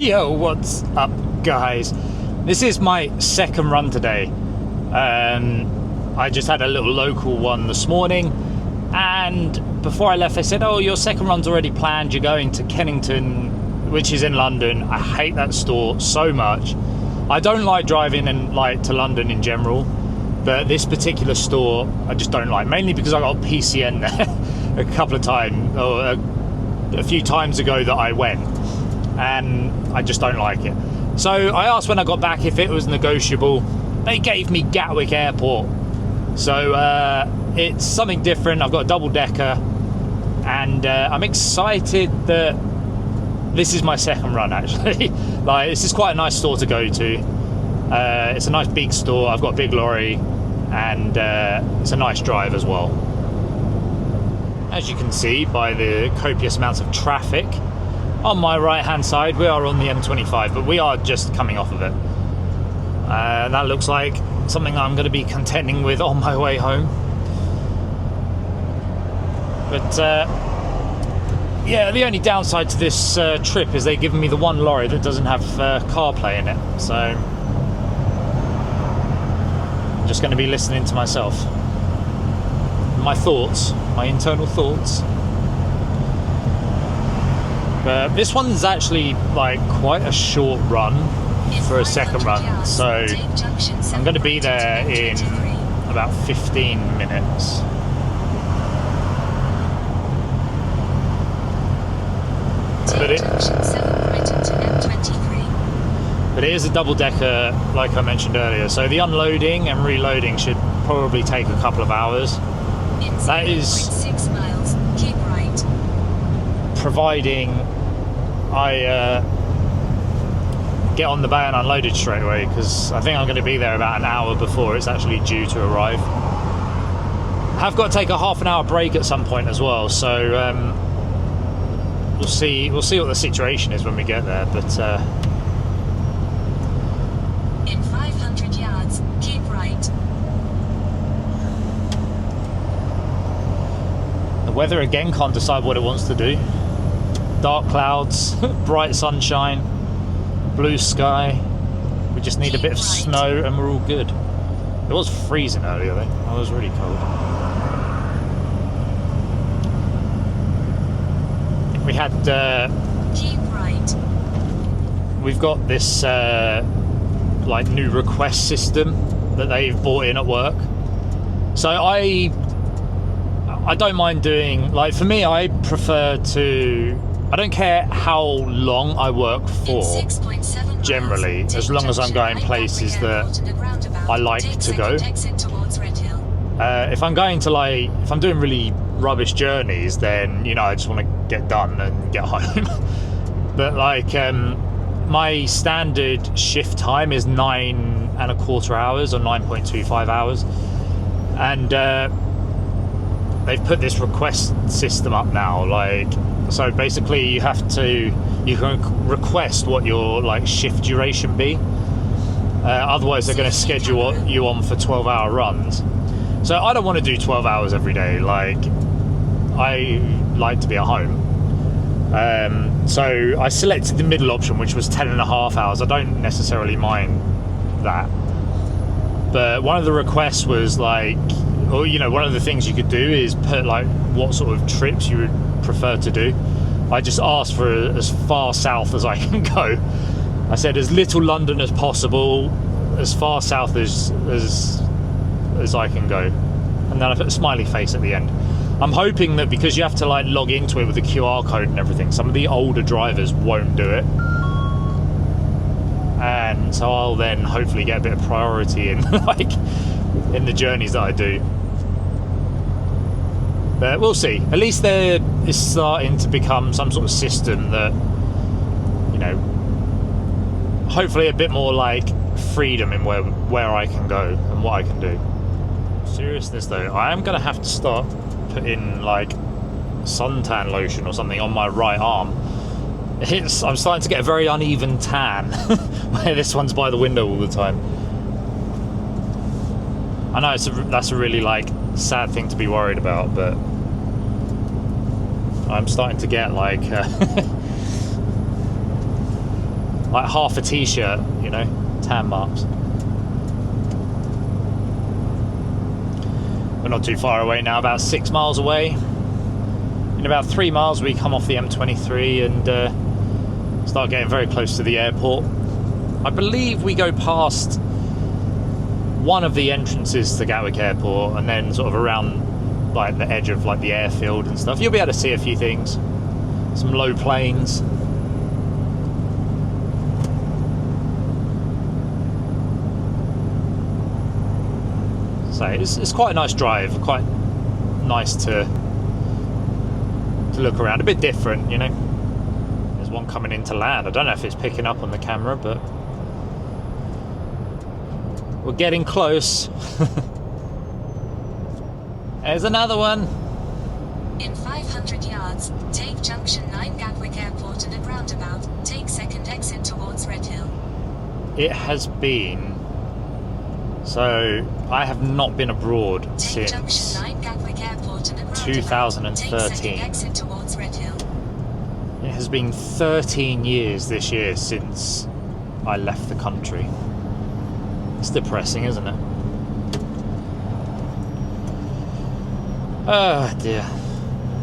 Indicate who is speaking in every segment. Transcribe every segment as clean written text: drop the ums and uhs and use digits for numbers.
Speaker 1: Yo, what's up, guys? This is my second run today. I just had a little local one this morning, and before I left they said, oh, your second run's already planned, you're going to Kennington, which is in London. I hate that store so much. I don't like driving to London in general, but this particular store I just don't like, mainly because I got PCN there a couple of times, or a few times ago that I went, and I just don't like it. So I asked when I got back if it was negotiable. They gave me Gatwick Airport, so it's something different. I've got a double-decker, and I'm excited that this is my second run, actually. Like, this is quite a nice store to go to. It's a nice big store. I've got a big lorry, and it's a nice drive as well. As you can see by the copious amounts of traffic on my right hand side, we are on the M25, but we are just coming off of it. That looks like something I'm going to be contending with on my way home. But yeah, the only downside to this trip is they've given me the one lorry that doesn't have CarPlay in it, so I'm just going to be listening to myself, my thoughts, my internal thoughts. But this one's actually like quite a short run for a second run, so I'm going to be there in about 15 minutes. But it is a double-decker, like I mentioned earlier, so the unloading and reloading should probably take a couple of hours. That is
Speaker 2: 6 miles, keep right.
Speaker 1: Providing I get on the bay and unload it straight away, because I think I'm going to be there about an hour before it's actually due to arrive. I have got to take a half an hour break at some point as well, so we'll see what the situation is when we get there. But
Speaker 2: in 500 yards, keep right.
Speaker 1: the weather again can't decide what it wants to do. Dark clouds, bright sunshine, blue sky. We just need a bit of snow and we're all good. It was freezing earlier though. I was really cold. We had
Speaker 2: keep right.
Speaker 1: we've got this like new request system that they've brought in at work. So I don't mind doing, like, for me, I prefer to, I don't care how long I work for, generally, as long as I'm going places that I like to go. If I'm going to, like, if I'm doing really rubbish journeys, then, you know, I just want to get done and get home. But, like, my standard shift time is 9.25 hours, or 9.25 hours. And they've put this request system up now, like, so basically you can request what your like shift duration be, otherwise they're going to schedule you on for 12-hour runs. So I don't want to do 12 hours every day, like, I like to be at home. So I selected the middle option, which was 10.5 hours. I don't necessarily mind that, but one of the requests was like, or, you know, one of the things you could do is put like what sort of trips you would prefer to do. I just asked for as far south as I can go. I said as little London as possible, as far south as I can go, and then I put a smiley face at the end. I'm hoping that because you have to like log into it with a QR code and everything, some of the older drivers won't do it, and so I'll then hopefully get a bit of priority in like in the journeys that I do. But we'll see. At least there is starting to become some sort of system that, you know, hopefully a bit more like freedom in where I can go and what I can do. Seriousness though, I am going to have to start putting like suntan lotion or something on my right arm. I'm starting to get a very uneven tan where this one's by the window all the time. I know that's a really like sad thing to be worried about, but I'm starting to get like like half a t-shirt, you know, tan marks. We're not too far away now, about 6 miles away. In about 3 miles we come off the M23 and start getting very close to the airport. I believe we go past one of the entrances to Gatwick Airport and then sort of around like the edge of like the airfield and stuff. You'll be able to see a few things, some low planes. So it's quite a nice drive, quite nice to look around, a bit different, you know. There's one coming into land. I don't know if it's picking up on the camera, but we're getting close. There's another one.
Speaker 2: In 500 yards, take junction 9 Gatwick Airport and at roundabout, take second exit towards Red Hill.
Speaker 1: It has been... So, I have not been abroad
Speaker 2: Take
Speaker 1: since
Speaker 2: junction 9 Gatwick Airport and at roundabout,
Speaker 1: 2013.
Speaker 2: take second exit towards Red Hill.
Speaker 1: It has been 13 years this year since I left the country. It's depressing, isn't it? Oh dear.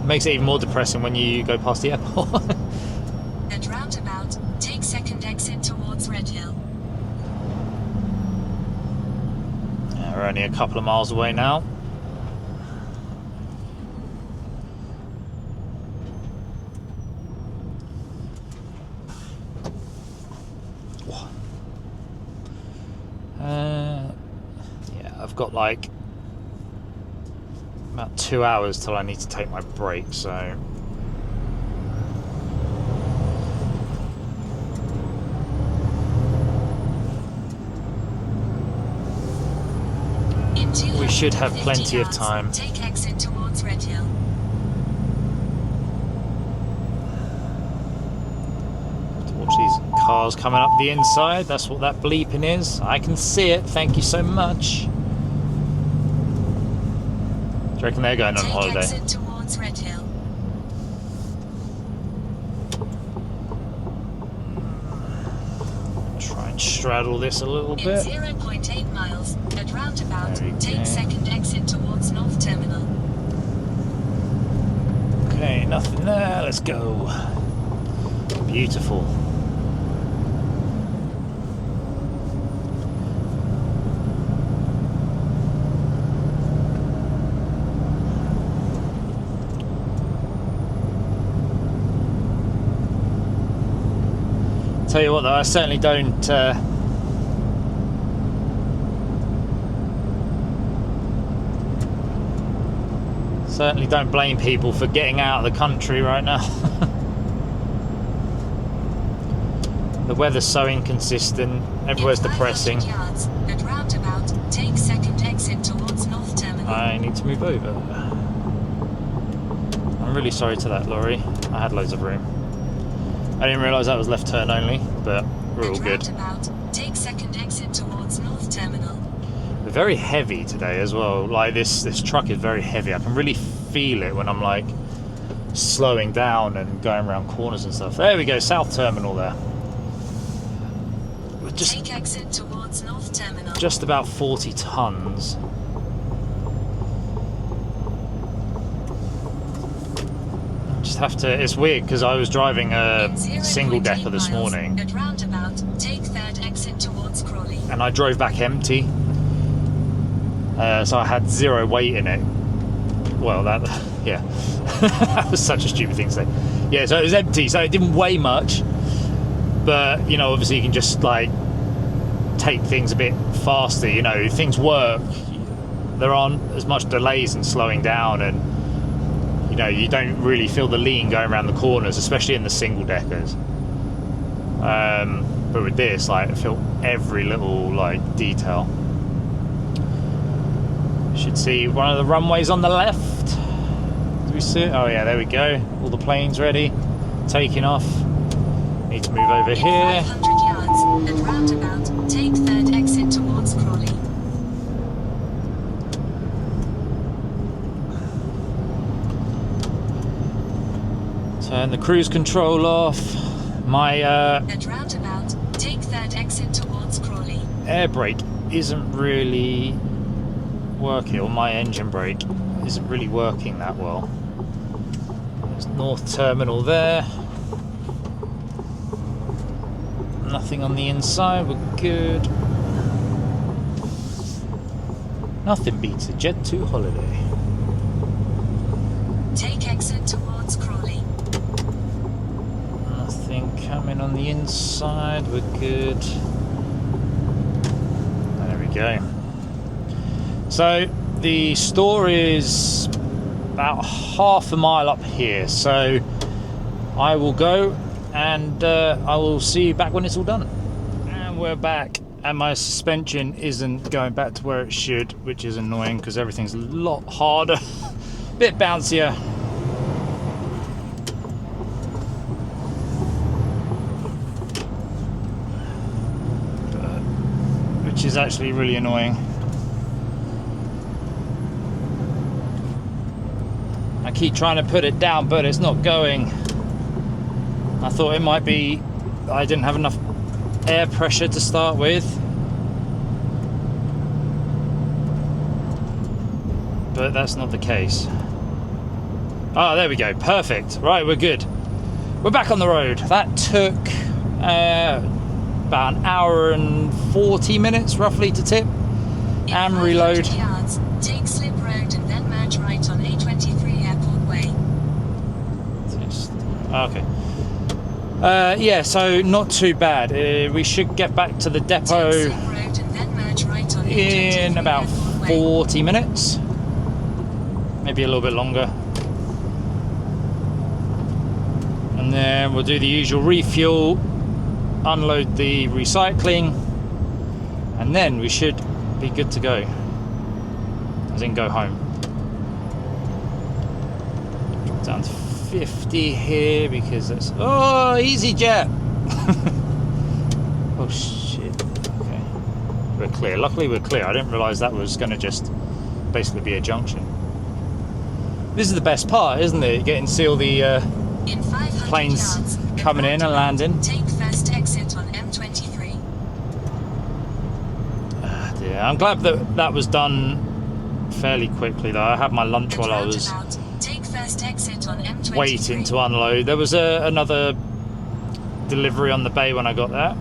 Speaker 1: Makes it even more depressing when you go past the airport.
Speaker 2: At roundabout, take second exit towards Red Hill.
Speaker 1: Yeah, we're only a couple of miles away now. Yeah, I've got like about 2 hours till I need to take my break, so we should have plenty of time.
Speaker 2: Take exit towards Red Hill.
Speaker 1: To watch these cars coming up the inside. That's what that bleeping is. I can see it. Thank you so much. Do you reckon they're going on holiday?
Speaker 2: Take exit towards Red Hill.
Speaker 1: Try and straddle this a little
Speaker 2: In
Speaker 1: bit.
Speaker 2: 0.8 miles, at roundabout,
Speaker 1: There we
Speaker 2: take
Speaker 1: go.
Speaker 2: second exit towards North Terminal.
Speaker 1: Okay, nothing there. Let's go. Beautiful. Tell you what though, I certainly don't blame people for getting out of the country right now. The weather's so inconsistent, everywhere's
Speaker 2: In 500
Speaker 1: depressing.
Speaker 2: yards, at roundabout, take second exit towards North Terminal.
Speaker 1: I need to move over. I'm really sorry to that lorry. I had loads of room. I didn't realise that was left turn only, but we're all
Speaker 2: At
Speaker 1: good.
Speaker 2: roundabout, take second exit towards North Terminal.
Speaker 1: We're very heavy today as well. Like this truck is very heavy. I can really feel it when I'm like slowing down and going around corners and stuff. There we go, South Terminal there. We're
Speaker 2: Take exit towards North Terminal.
Speaker 1: just about 40 tons. Just have to, it's weird because I was driving a
Speaker 2: In
Speaker 1: single
Speaker 2: 0.8
Speaker 1: decker this
Speaker 2: miles,
Speaker 1: morning
Speaker 2: At roundabout, take third exit towards Crawley.
Speaker 1: and I drove back empty. So I had zero weight in it. Well, that, yeah. That was such a stupid thing to say. Yeah, so it was empty, so it didn't weigh much. But, you know, obviously you can just, like, take things a bit faster, you know. Things work. There aren't as much delays in slowing down, and, you know, you don't really feel the lean going around the corners, especially in the single deckers. But with this, like, I feel every little, like, detail. Should see one of the runways on the left. Do we see it? Oh yeah, there we go. All the planes ready, taking off. Need to move over
Speaker 2: In
Speaker 1: here.
Speaker 2: 500 yards, at roundabout, take third exit towards Crawley.
Speaker 1: Turn the cruise control off. My
Speaker 2: At roundabout, Take third exit towards Crawley.
Speaker 1: Air brake isn't really working, or my engine brake isn't really working that well. There's North Terminal there. Nothing on the inside, we're good. Nothing beats a Jet 2 holiday.
Speaker 2: Take exit towards Crawley.
Speaker 1: Nothing coming on the inside, we're good. There we go. So the store is about half a mile up here, so I will go and I will see you back when it's all done. And we're back, and my suspension isn't going back to where it should, which is annoying because everything's a lot harder, bit bouncier. Which is actually really annoying. I keep trying to put it down, but it's not going. I thought it might be I didn't have enough air pressure to start with, but that's not the case. Oh, there we go, perfect. Right, we're good. We're back on the road. That took about an hour and 40 minutes roughly to tip and reload.
Speaker 2: Yards, take Slip Road and then merge right on A23 Airport Way.
Speaker 1: Okay. Yeah, so not too bad. We should get back to the depot
Speaker 2: Take Slip Road and then merge right on A23
Speaker 1: in about
Speaker 2: Airport Way.
Speaker 1: 40 minutes. Maybe a little bit longer. And then we'll do the usual refuel, unload the recycling, and then we should be good to go. As in go home. Drop down to 50 here because that's... Oh, EasyJet! Oh shit. Okay. We're clear. Luckily we're clear. I didn't realise that was going to just basically be a junction. This is the best part, isn't it? Getting to see all the
Speaker 2: in 500
Speaker 1: planes
Speaker 2: yards,
Speaker 1: coming in and landing.
Speaker 2: Take first exit on M23.
Speaker 1: Yeah, I'm glad that that was done fairly quickly though. I had my lunch while I was
Speaker 2: Take first exit on M23.
Speaker 1: waiting to unload. There was another delivery on the bay when I got there,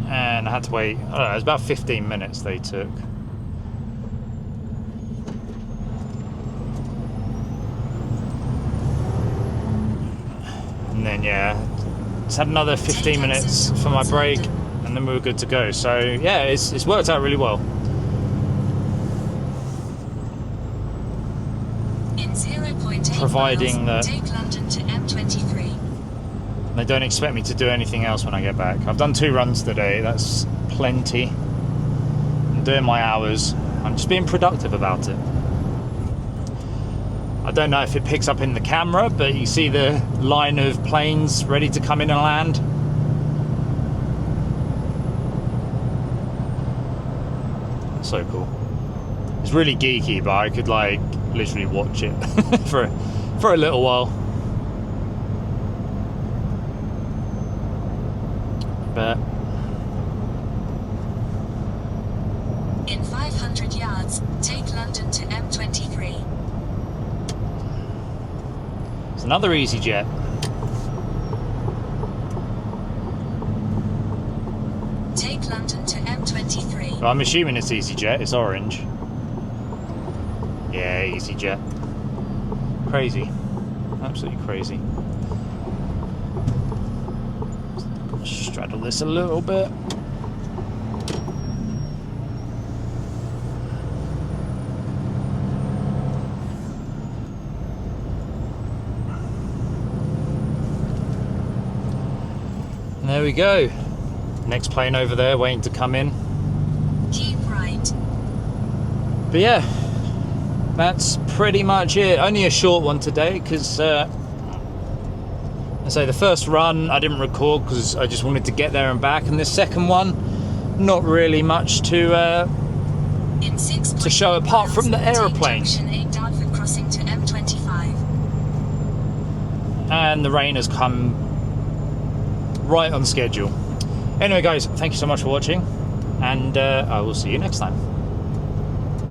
Speaker 1: and I had to wait. I don't know, it was about 15 minutes they took. And then yeah, just had another 15 minutes for my break, and then we were good to go. So yeah, it's worked out really well.
Speaker 2: In 0.8
Speaker 1: Providing
Speaker 2: miles,
Speaker 1: that
Speaker 2: take London to M23.
Speaker 1: they don't expect me to do anything else when I get back. I've done 2 runs today, that's plenty. I'm doing my hours. I'm just being productive about it. I don't know if it picks up in the camera, but you see the line of planes ready to come in and land. That's so cool. It's really geeky, but I could like literally watch it for a little while. But
Speaker 2: in 500 yards, take London to M23.
Speaker 1: it's another EasyJet.
Speaker 2: Take London to M23.
Speaker 1: Well, I'm assuming it's EasyJet. It's orange. Yeah, EasyJet. Crazy. Absolutely crazy. Straddle this a little bit. And there we go. Next plane over there waiting to come in.
Speaker 2: Keep right.
Speaker 1: But yeah, that's pretty much it. Only a short one today because I say the first run I didn't record because I just wanted to get there and back, and the second one not really much to show apart from the aeroplanes.
Speaker 2: Junction 8 Dartford crossing to M25.
Speaker 1: And the rain has come right on schedule. Anyway, guys, thank you so much for watching, and I will see you next time.